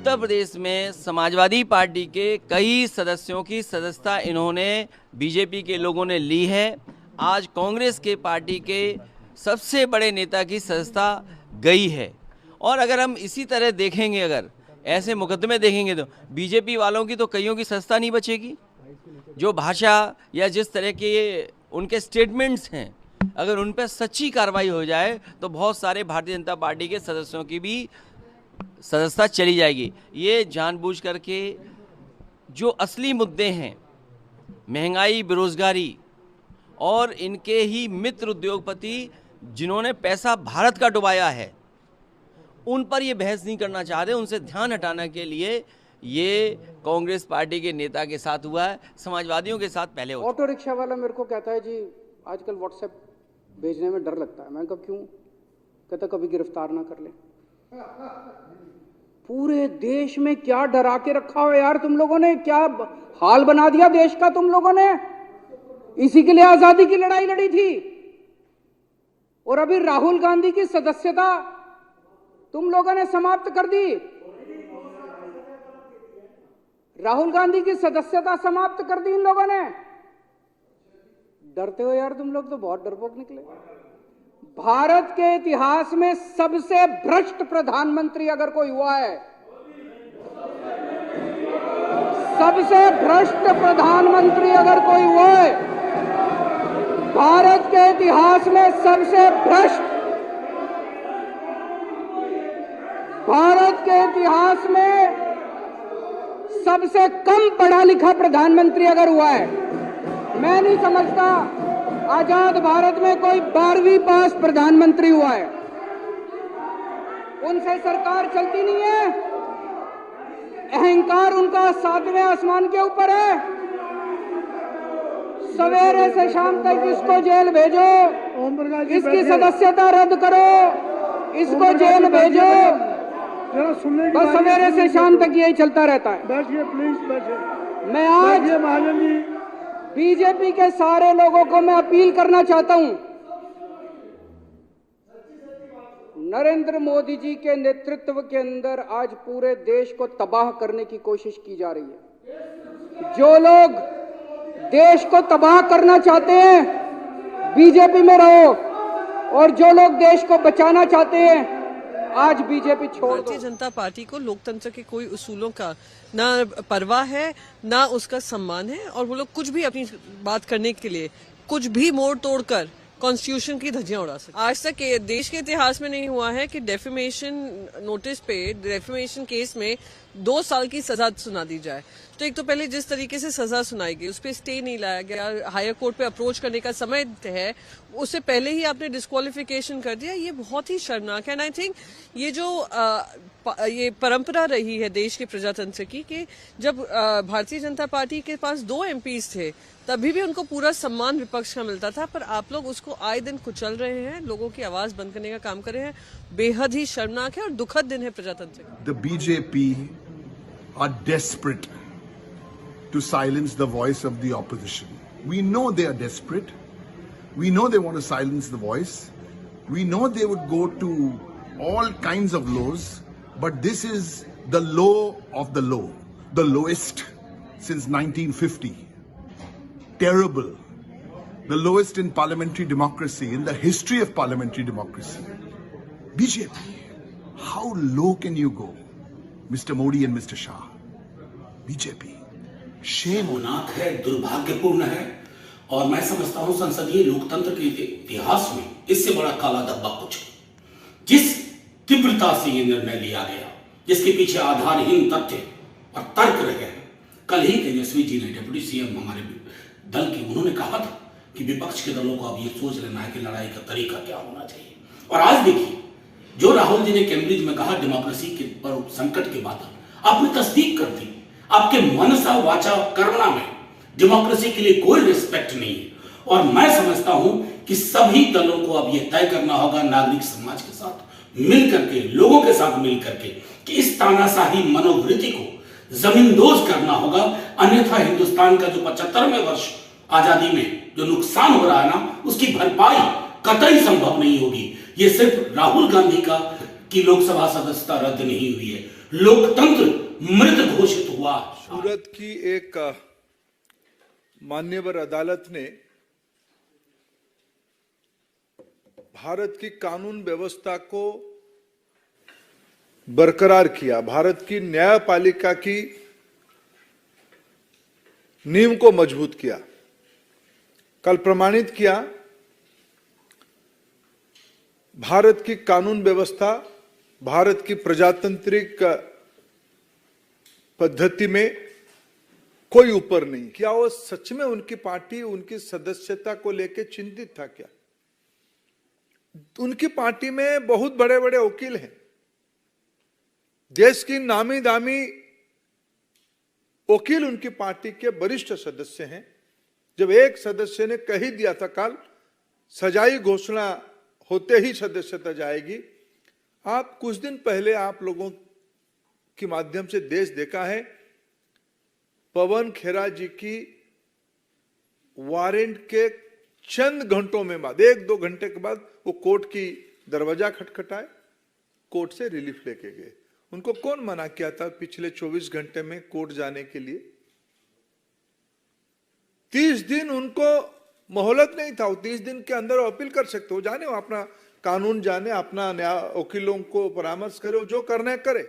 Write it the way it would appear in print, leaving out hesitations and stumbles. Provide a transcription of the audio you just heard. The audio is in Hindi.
उत्तर प्रदेश में समाजवादी पार्टी के कई सदस्यों की सदस्यता इन्होंने बीजेपी के लोगों ने ली है। आज कांग्रेस के पार्टी के सबसे बड़े नेता की सदस्यता गई है। और अगर हम इसी तरह देखेंगे, अगर ऐसे मुकदमे देखेंगे तो बीजेपी वालों की तो कईयों की सदस्यता नहीं बचेगी। जो भाषा या जिस तरह के उनके स्टेटमेंट्स हैं, अगर उन पर सच्ची कार्रवाई हो जाए तो बहुत सारे भारतीय जनता पार्टी के सदस्यों की भी सदस्यता चली जाएगी। ये जानबूझ करके जो असली मुद्दे हैं, महंगाई, बेरोजगारी और इनके ही मित्र उद्योगपति जिन्होंने पैसा भारत का डुबाया है, उन पर ये बहस नहीं करना चाहते। उनसे ध्यान हटाने के लिए ये कांग्रेस पार्टी के नेता के साथ हुआ है, समाजवादियों के साथ पहले हुआ। ऑटो रिक्शा वाला मेरे को कहता है जी आजकल व्हाट्सएप भेजने में डर लगता है। मैं कहा क्यों? कहता कभी गिरफ्तार ना कर ले। पूरे देश में क्या डरा के रखा हो यार तुम लोगों ने, क्या हाल बना दिया देश का तुम लोगों ने। इसी के लिए आजादी की लड़ाई लड़ी थी। और अभी राहुल गांधी की सदस्यता तुम लोगों ने समाप्त कर दी। राहुल गांधी की सदस्यता समाप्त कर दी इन लोगों ने। डरते हो यार तुम लोग, तो बहुत डरपोक निकले। भारत के इतिहास में सबसे भ्रष्ट प्रधानमंत्री अगर कोई हुआ है, सबसे भ्रष्ट प्रधानमंत्री अगर कोई हुआ है, भारत के इतिहास में सबसे भ्रष्ट, भारत के इतिहास में सबसे कम पढ़ा लिखा प्रधानमंत्री अगर हुआ है, मैं नहीं समझता आजाद भारत में कोई 12वीं पास प्रधानमंत्री हुआ है। उनसे सरकार चलती नहीं है। अहंकार उनका 7वें आसमान के ऊपर है। सवेरे से शाम तक इसको जेल भेजो, इसकी सदस्यता रद्द करो, इसको जेल भेजो, बस सवेरे से शाम तक यही चलता रहता है। बैठिए प्लीज, बैठिए। मैं आज बीजेपी के सारे लोगों को मैं अपील करना चाहता हूं, नरेंद्र मोदी जी के नेतृत्व के अंदर आज पूरे देश को तबाह करने की कोशिश की जा रही है। जो लोग देश को तबाह करना चाहते हैं बीजेपी में रहो, और जो लोग देश को बचाना चाहते हैं आज बीजेपी छोड़ दो। भारतीय जनता पार्टी को लोकतंत्र के कोई उसूलों का ना परवाह है, ना उसका सम्मान है, और वो लोग कुछ भी अपनी बात करने के लिए कुछ भी मोड़ तोड़कर कॉन्स्टिट्यूशन की धज्जियां उड़ा सकते। आज तक देश के इतिहास में नहीं हुआ है कि डेफेमेशन नोटिस पे, डेफेमेशन केस में 2 साल की सजा सुना दी जाए। तो एक तो पहले जिस तरीके से सजा सुनाई गई उस पर स्टे नहीं लाया गया, हायर कोर्ट पे अप्रोच करने का समय है, उससे पहले ही आपने डिस्क्वालिफिकेशन कर दिया। ये बहुत ही शर्मनाक है। एंड आई थिंक ये जो ये परंपरा रही है देश के प्रजातंत्र की कि जब भारतीय जनता पार्टी के पास 2 एमपीज थे तभी भी उनको पूरा सम्मान विपक्ष का मिलता था, पर आप लोग उसको आए दिन कुचल रहे हैं, लोगों की आवाज बंद करने का काम कर रहे हैं। बेहद ही शर्मनाक है और दुखद दिन है प्रजातंत्र का। The BJP are desperate to silence the voice of the opposition. We know they are desperate. We know they want to silence the voice. We know they would go to all kinds of lows, but this is the low of the low, the lowest since 1950. Terrible. The lowest in parliamentary democracy, in the history of parliamentary democracy. BJP, how low can you go? Mr. Modi and Mr. Shah. BJP, shame on शर्मनाक है, दुर्भाग्यपूर्ण है, और मैं समझता हूं संसदीय लोकतंत्र के इतिहास में इससे बड़ा काला धब्बा कुछ नहीं। जिस तीव्रता से ये निर्णय लिया गया, जिसके पीछे आधारहीन तथ्य और तर्क रहे हैं। कल ही तेजस्वी जी ने, डिप्टी सीएम हमारे दल के, उन्होंने कहा था कि विपक्ष के दलों को अब ये सोच लेना है कि लड़ाई का तरीका क्या होना चाहिए। और आज देखिए, जो राहुल जी ने कैम्ब्रिज में कहा डेमोक्रेसी के पर संकट के बाद, आपने तस्दीक कर दी। आपके मनसा वाचा कर्मणा में डेमोक्रेसी के लिए कोई रिस्पेक्ट नहीं है। और मैं समझता हूं कि सभी दलों को अब यह तय करना होगा, नागरिक समाज के साथ मिल करके, लोगों के साथ मिल करके, कि इस तानाशाही मनोवृत्ति को जमींदोज करना होगा। अन्यथा हिंदुस्तान का जो 75वें वर्ष आजादी में जो नुकसान हो रहा है ना, उसकी भरपाई कतई संभव नहीं होगी। ये सिर्फ राहुल गांधी की लोकसभा सदस्यता रद्द नहीं हुई है, लोकतंत्र मृत घोषित हुआ। सूरत की एक मान्यवर अदालत ने भारत की कानून व्यवस्था को बरकरार किया, भारत की न्यायपालिका की नींव को मजबूत किया। कल प्रमाणित किया भारत की कानून व्यवस्था, भारत की प्रजातांत्रिक पद्धति में कोई ऊपर नहीं। क्या वो सच में उनकी पार्टी उनकी सदस्यता को लेकर चिंतित था क्या? उनकी पार्टी में बहुत बड़े बड़े वकील हैं, देश की नामी दामी वकील उनकी पार्टी के वरिष्ठ सदस्य हैं। जब एक सदस्य ने कह ही दिया था कल सजाई घोषणा होते ही सदस्यता जाएगी। आप कुछ दिन पहले आप लोगों के माध्यम से देश देखा है, पवन खेरा जी की वारंट के चंद घंटों में बाद, 1-2 घंटे के बाद वो कोर्ट की दरवाजा खटखटाए, कोर्ट से रिलीफ लेके गए। उनको कौन मना किया था पिछले 24 घंटे में कोर्ट जाने के लिए? 30 दिन उनको मोहलत नहीं था। 30 दिन के अंदर अपील कर सकते हो, जाने वो अपना कानून जाने, अपना न्याय वकीलों को परामर्श करे, जो करना है करे।